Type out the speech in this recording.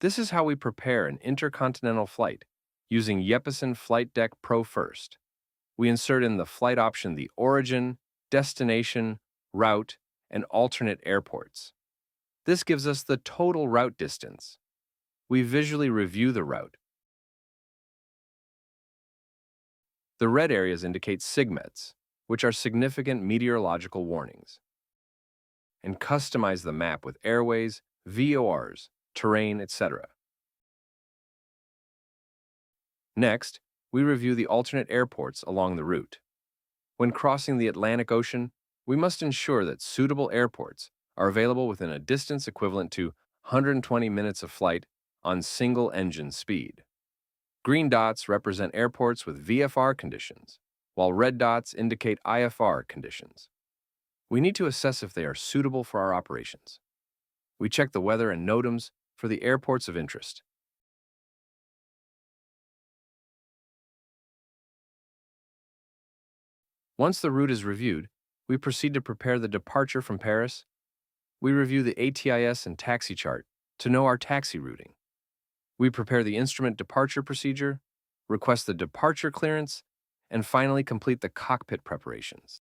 This is how we prepare an intercontinental flight, using Jeppesen FliteDeck Pro first. We insert in the flight option the origin, destination, route, and alternate airports. This gives us the total route distance. We visually review the route. The red areas indicate SIGMETs, which are significant meteorological warnings, and customize the map with airways, VORs, terrain, etc. Next, we review the alternate airports along the route. When crossing the Atlantic Ocean, we must ensure that suitable airports are available within a distance equivalent to 120 minutes of flight on single-engine speed. Green dots represent airports with VFR conditions, while red dots indicate IFR conditions. We need to assess if they are suitable for our operations. We check the weather and NOTAMs for the airports of interest. Once the route is reviewed, we proceed to prepare the departure from Paris. We review the ATIS and taxi chart to know our taxi routing. We prepare the instrument departure procedure, request the departure clearance, and finally complete the cockpit preparations.